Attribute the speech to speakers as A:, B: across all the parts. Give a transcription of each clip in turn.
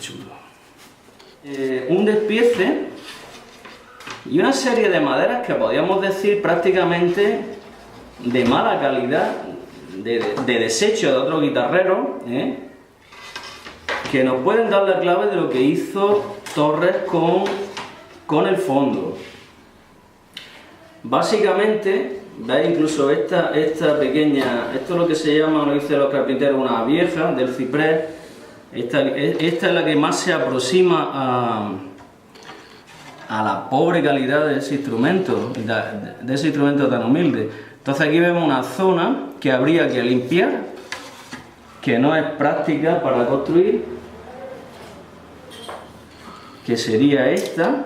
A: chulo. Un despiece y una serie de maderas que podríamos decir prácticamente de mala calidad, de desecho de otros guitarreros, que nos pueden dar la clave de lo que hizo Torres con el fondo. Básicamente, veis incluso esta pequeña, esto es lo que se llama, lo dicen los carpinteros, una vieja del ciprés. Esta es la que más se aproxima a la pobre calidad de ese instrumento tan humilde. Entonces aquí vemos una zona que habría que limpiar, que no es práctica para construir, que sería esta.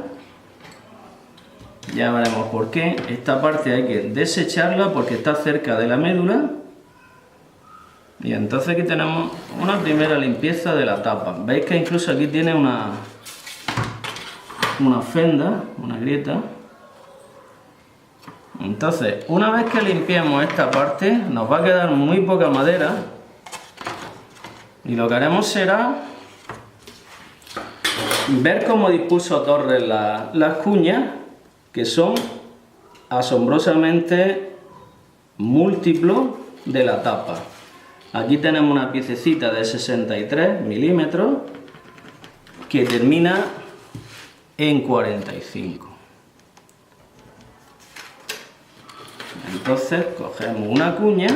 A: Ya veremos por qué. Esta parte hay que desecharla porque está cerca de la médula. Y entonces aquí tenemos una primera limpieza de la tapa. Veis que incluso aquí tiene una fenda, una grieta. Entonces, una vez que limpiemos esta parte, nos va a quedar muy poca madera. Y lo que haremos será ver cómo dispuso Torres las cuñas, que son asombrosamente múltiplos de la tapa. Aquí tenemos una piececita de 63 milímetros que termina en 45. Entonces cogemos una cuña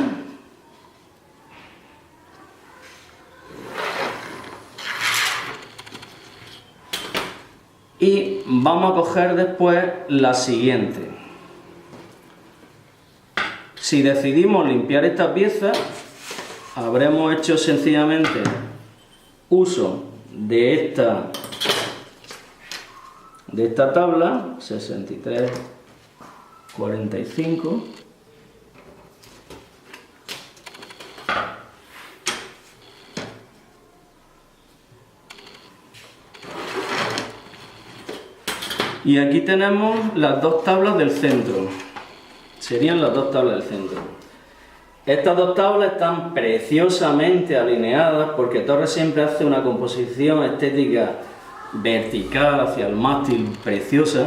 A: y vamos a coger después la siguiente. Si decidimos limpiar esta pieza, habremos hecho sencillamente uso de esta tabla 63-45. Y aquí tenemos las dos tablas del centro. Serían las dos tablas del centro. Estas dos tablas están preciosamente alineadas porque Torres siempre hace una composición estética vertical hacia el mástil preciosa,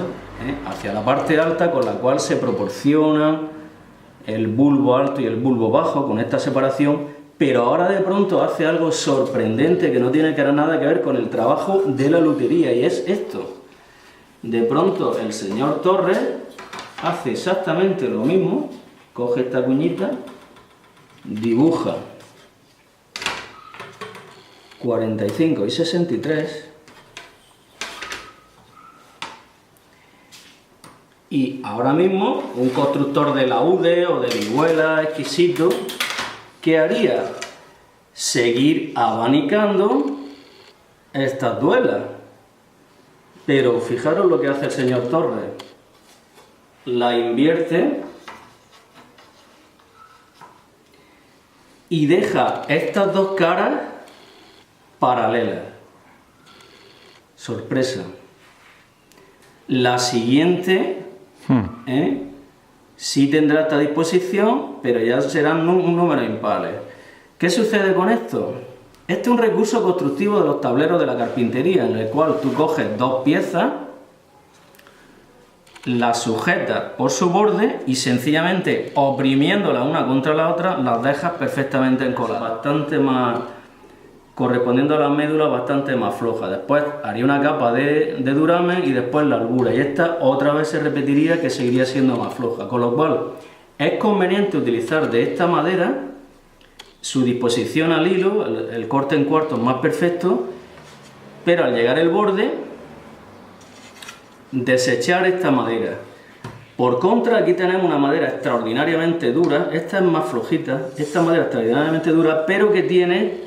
A: hacia la parte alta, con la cual se proporciona el bulbo alto y el bulbo bajo con esta separación, pero ahora de pronto hace algo sorprendente que no tiene nada que ver con el trabajo de la lutería, y es esto. De pronto el señor Torres hace exactamente lo mismo, coge esta cuñita, dibuja 45 y 63 y ahora mismo un constructor de laude o de vihuela exquisito, ¿qué haría? Seguir abanicando estas duelas. Pero fijaros lo que hace el señor Torres. La invierte y deja estas dos caras paralelas. Sorpresa. La siguiente sí tendrá esta disposición, pero ya serán un número impares. ¿Qué sucede con esto? Este es un recurso constructivo de los tableros de la carpintería, en el cual tú coges dos piezas, las sujetas por su borde y sencillamente oprimiéndolas una contra la otra las dejas perfectamente encoladas, bastante más, correspondiendo a las médulas, bastante más floja. Después haría una capa de duramen y después la albura, y esta otra vez se repetiría, que seguiría siendo más floja, con lo cual es conveniente utilizar de esta madera. Su disposición al hilo, el corte en cuartos más perfecto, pero al llegar el borde, desechar esta madera. Por contra, aquí tenemos una madera extraordinariamente dura, esta es más flojita, esta madera extraordinariamente dura, pero que tiene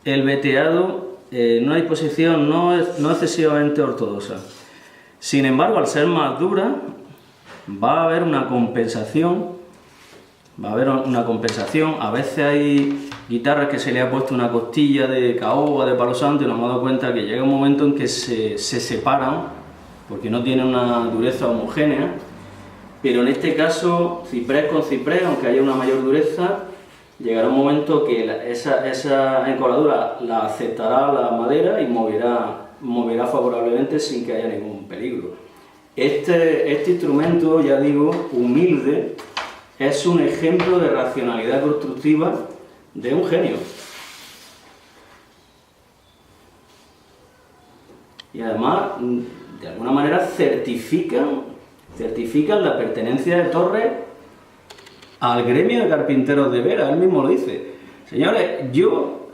A: el veteado en una disposición no excesivamente ortodoxa. Sin embargo, al ser más dura, va a haber una compensación. A veces hay guitarras que se le ha puesto una costilla de caoba, de palo santo, y nos hemos dado cuenta que llega un momento en que se separan porque no tienen una dureza homogénea, pero en este caso ciprés con ciprés, aunque haya una mayor dureza, llegará un momento que esa encoladura la aceptará la madera y moverá favorablemente sin que haya ningún peligro. Este instrumento, ya digo, humilde, es un ejemplo de racionalidad constructiva de un genio. Y además, de alguna manera, certifican la pertenencia de Torres al gremio de carpinteros de Vera. Él mismo lo dice. Señores, yo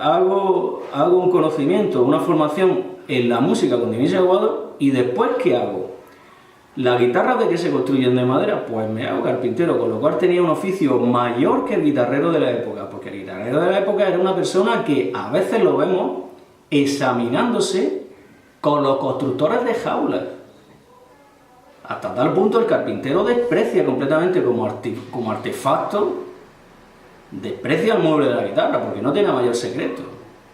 A: hago un conocimiento, una formación en la música con Dionisio Aguado, y después, ¿qué hago? ¿Las guitarras de qué se construyen de madera? Pues me hago carpintero, con lo cual tenía un oficio mayor que el guitarrero de la época, porque el guitarrero de la época era una persona que a veces lo vemos examinándose con los constructores de jaulas. Hasta tal punto el carpintero desprecia completamente como artefacto, desprecia el mueble de la guitarra, porque no tiene mayor secreto.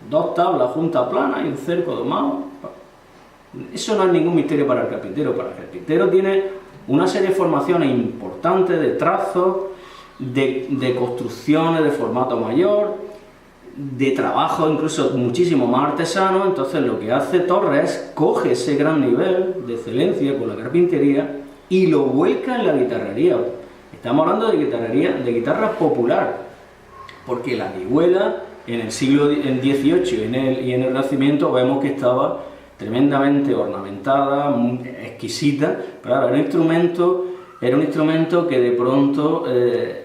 A: 2 tablas juntas planas y un cerco domado. Eso no es ningún misterio para el carpintero. Para el carpintero tiene una serie de formaciones importantes, de trazos, de construcciones de formato mayor, de trabajo incluso muchísimo más artesano. Entonces lo que hace Torres es coge ese gran nivel de excelencia con la carpintería y lo vuelca en la guitarrería. Estamos hablando de guitarra popular, porque la vihuela en el siglo XVIII y en el Renacimiento vemos que estaba tremendamente ornamentada, muy exquisita, pero ahora era un instrumento que de pronto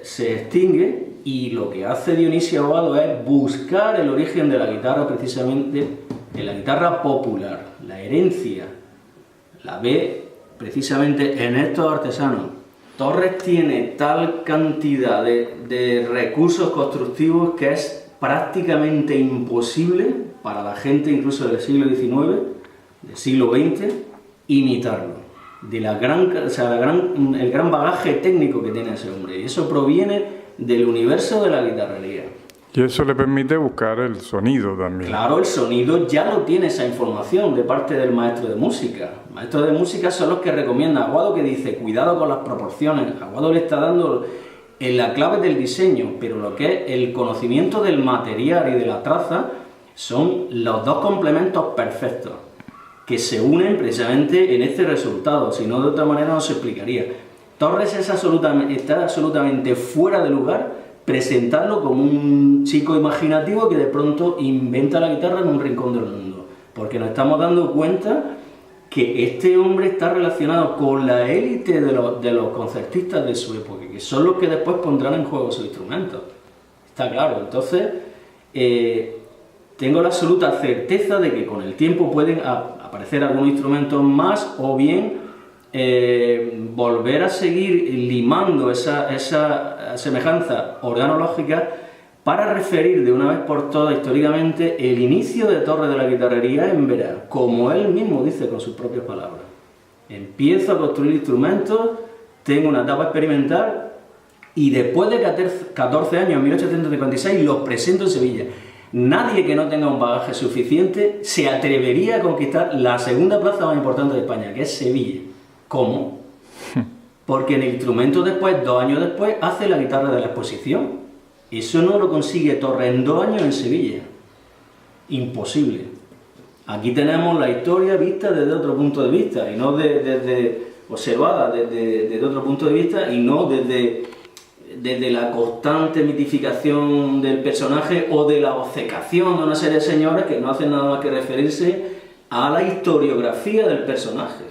A: se extingue. Y lo que hace Dionisio Aguado es buscar el origen de la guitarra precisamente en la guitarra popular. La herencia la ve precisamente en estos artesanos. Torres tiene tal cantidad de recursos constructivos que es prácticamente imposible para la gente incluso del siglo XIX, del siglo XX, imitarlo. De el gran bagaje técnico que tiene ese hombre. Y eso proviene del universo de la guitarrería.
B: Y eso le permite buscar el sonido también.
A: Claro, el sonido ya lo tiene esa información de parte del maestro de música. Los maestros de música son los que recomiendan. Aguado que dice, cuidado con las proporciones. Aguado le está dando en la clave del diseño, pero lo que es el conocimiento del material y de la traza son los dos complementos perfectos que se unen precisamente en este resultado, si no de otra manera no se explicaría. Torres está absolutamente fuera de lugar presentarlo como un chico imaginativo que de pronto inventa la guitarra en un rincón del mundo, porque nos estamos dando cuenta que este hombre está relacionado con la élite de los concertistas de su época, que son los que después pondrán en juego sus instrumentos. Está claro. Entonces, tengo la absoluta certeza de que con el tiempo pueden aparecer algunos instrumentos más, o bien volver a seguir limando esa semejanza organológica para referir de una vez por todas históricamente el inicio de Torres de la guitarrería en Vera, como él mismo dice con sus propias palabras. Empiezo a construir instrumentos, tengo una etapa experimental y después de 14 años, en 1856, los presento en Sevilla. Nadie que no tenga un bagaje suficiente se atrevería a conquistar la segunda plaza más importante de España, que es Sevilla. ¿Cómo? Porque en el instrumento después, 2 años después, hace la guitarra de la exposición. Eso no lo consigue Torres en 2 años en Sevilla. Imposible. Aquí tenemos la historia vista desde otro punto de vista, y no observada desde otro punto de vista, y no desde la constante mitificación del personaje o de la obcecación de una serie de señores que no hacen nada más que referirse a la historiografía del personaje.